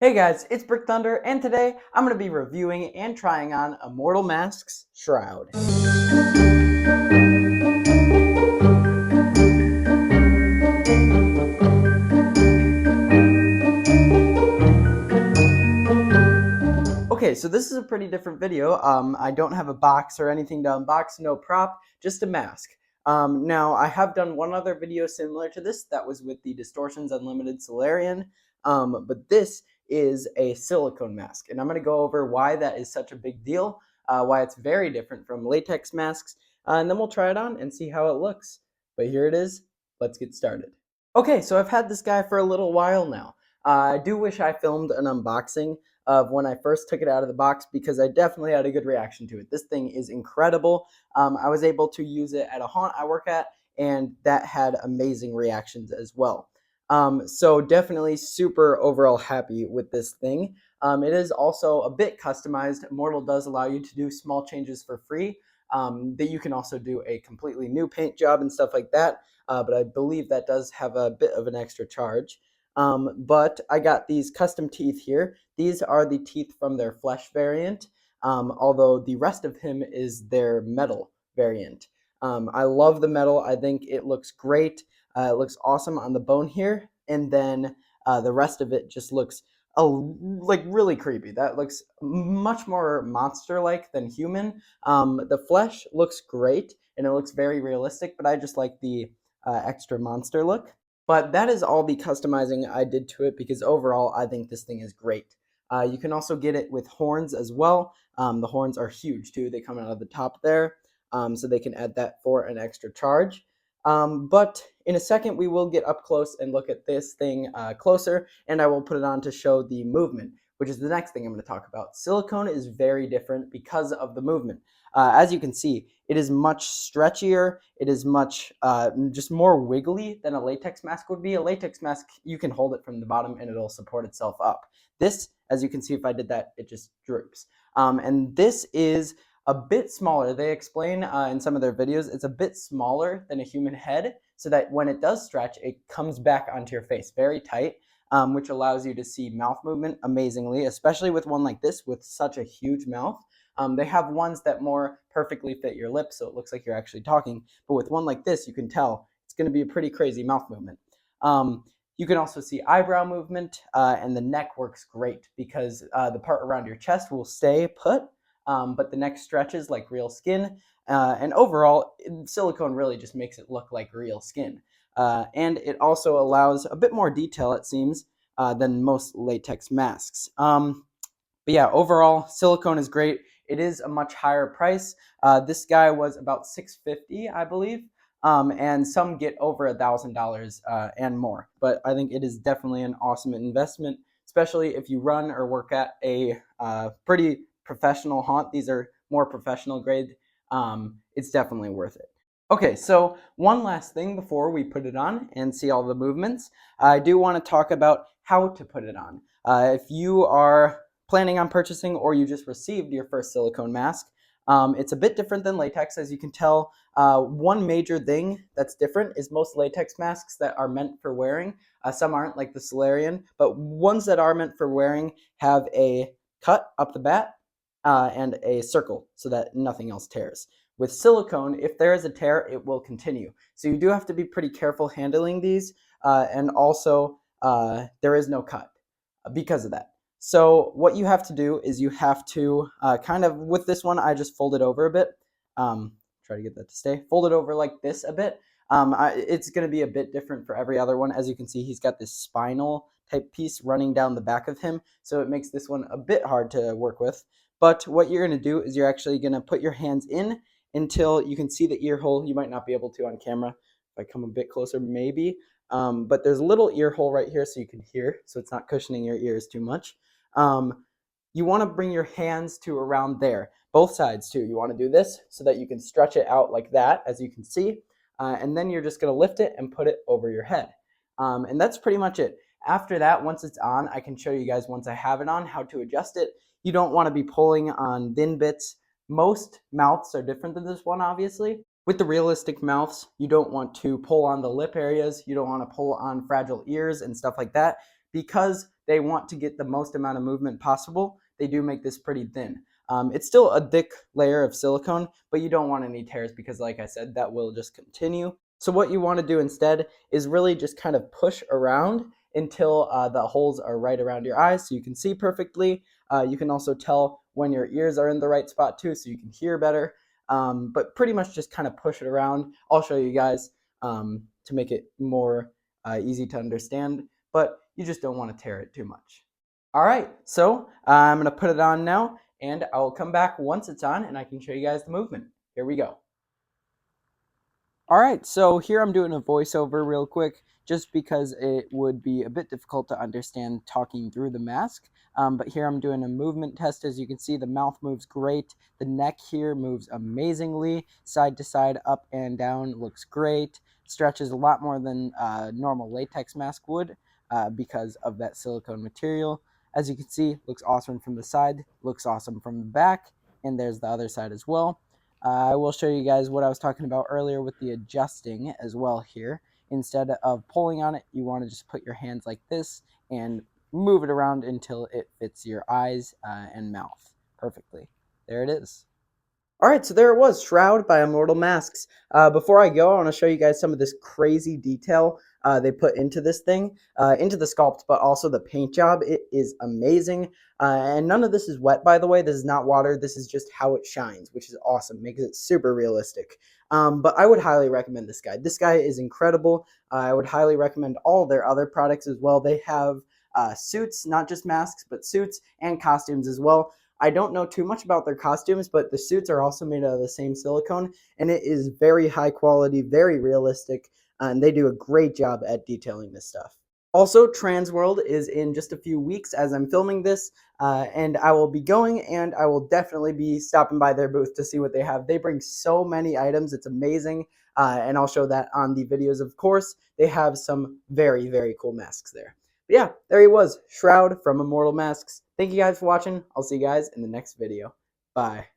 Hey guys, it's Brick Thunder, and today I'm going to be reviewing and trying on ImmortalMasks Shroud. Okay, so this is a pretty different video. I don't have a box or anything to unbox, no prop, just a mask. Now, I have done one other video similar to this, that was with the Distortions Unlimited Solarian, but this is a silicone mask, and I'm going to go over why that is such a big deal, why it's very different from latex masks, and then we'll try it on and see how it looks. But here it is, let's get started. Okay, so I've had this guy for a little while now. I do wish I filmed an unboxing of when I first took it out of the box because I definitely had a good reaction to it. This thing is incredible. I was able to use it at a haunt I work at, and that had amazing reactions as well. So definitely super overall happy with this thing. It is also a bit customized. Immortal does allow you to do small changes for free. That you can also do a completely new paint job and stuff like that. But I believe that does have a bit of an extra charge. But I got these custom teeth here. These are the teeth from their flesh variant, although the rest of him is their metal variant. I love the metal. I think it looks great. It looks awesome on the bone here, and then the rest of it just looks like really creepy. That looks much more monster-like than human. The flesh looks great, and it looks very realistic, but I just like the extra monster look. But that is all the customizing I did to it because overall I think this thing is great. You can also get it with horns as well. The horns are huge too. They come out of the top there, so they can add that for an extra charge. But in a second we will get up close and look at this thing closer, and I will put it on to show the movement, which is the next thing I'm going to talk about. Silicone is very different because of the movement. As you can see, it is much stretchier. It is much just more wiggly than a latex mask would be. A latex mask, you can hold it from the bottom and it'll support itself up. This, as you can see, if I did that, it just droops. And this is a bit smaller. They explain in some of their videos, it's a bit smaller than a human head, so that when it does stretch, it comes back onto your face very tight, which allows you to see mouth movement amazingly, especially with one like this with such a huge mouth. They have ones that more perfectly fit your lips, so it looks like you're actually talking. But with one like this, you can tell it's going to be a pretty crazy mouth movement. You can also see eyebrow movement, and the neck works great because the part around your chest will stay put, but the neck stretches like real skin. And overall, silicone really just makes it look like real skin. And it also allows a bit more detail, it seems, than most latex masks. But yeah, overall, silicone is great. It is a much higher price. This guy was about $650, I believe, and some get over $1,000 and more. But I think it is definitely an awesome investment, especially if you run or work at a pretty professional haunt. These are more professional grade. It's definitely worth it. Okay, so one last thing before we put it on and see all the movements. I do want to talk about how to put it on. If you are planning on purchasing or you just received your first silicone mask, it's a bit different than latex, as you can tell. One major thing that's different is most latex masks that are meant for wearing, some aren't, like the Solarian, but ones that are meant for wearing have a cut up the bat and a circle so that nothing else tears. With silicone, if there is a tear, it will continue. So you do have to be pretty careful handling these, and also there is no cut because of that. So what you have to do is you have to kind of, with this one, I just fold it over a bit. Try to get that to stay. Fold it over like this a bit. It's going to be a bit different for every other one. As you can see, he's got this spinal type piece running down the back of him, so it makes this one a bit hard to work with. But what you're going to do is you're actually going to put your hands in until you can see the ear hole. You might not be able to on camera. If I come a bit closer, maybe. But there's a little ear hole right here so you can hear, so it's not cushioning your ears too much. You want to bring your hands to around there, both sides too. You want to do this so that you can stretch it out like that, as you can see, and then you're just going to lift it and put it over your head. And that's pretty much it. After that, once it's on, I can show you guys once I have it on how to adjust it. You don't want to be pulling on thin bits. Most mouths are different than this one, obviously. With the realistic mouths, you don't want to pull on the lip areas. You don't want to pull on fragile ears and stuff like that, because they want to get the most amount of movement possible, they do make this pretty thin. It's still a thick layer of silicone, but you don't want any tears because, like I said, that will just continue. So what you want to do instead is really just kind of push around until the holes are right around your eyes so you can see perfectly. You can also tell when your ears are in the right spot too so you can hear better. But pretty much just kind of push it around. I'll show you guys to make it more easy to understand, but you just don't want to tear it too much. All right, so I'm going to put it on now, and I will come back once it's on and I can show you guys the movement. Here we go. All right, so here I'm doing a voiceover real quick just because it would be a bit difficult to understand talking through the mask. But here I'm doing a movement test. As you can see, the mouth moves great. The neck here moves amazingly. Side to side, up and down, looks great. Stretches a lot more than normal latex mask would because of that silicone material. As you can see, looks awesome from the side, looks awesome from the back, and there's the other side as well. I will show you guys what I was talking about earlier with the adjusting as well here. Instead of pulling on it, you want to just put your hands like this and move it around until it fits your eyes and mouth perfectly. There it is. All right, so there it was, Shroud by Immortal Masks. Before I go, I want to show you guys some of this crazy detail they put into this thing, into the sculpt, but also the paint job. It is amazing. And none of this is wet, by the way. This is not water. This is just how it shines, which is awesome. Makes it super realistic. But I would highly recommend this guy. This guy is incredible. I would highly recommend all their other products as well. They have suits, not just masks, but suits and costumes as well. I don't know too much about their costumes, but the suits are also made out of the same silicone, and it is very high quality, very realistic, and they do a great job at detailing this stuff. Also, Transworld is in just a few weeks as I'm filming this, and I will be going, and I will definitely be stopping by their booth to see what they have. They bring so many items, it's amazing, and I'll show that on the videos, of course. They have some very, very cool masks there. But yeah, there he was, Shroud from Immortal Masks. Thank you guys for watching. I'll see you guys in the next video. Bye.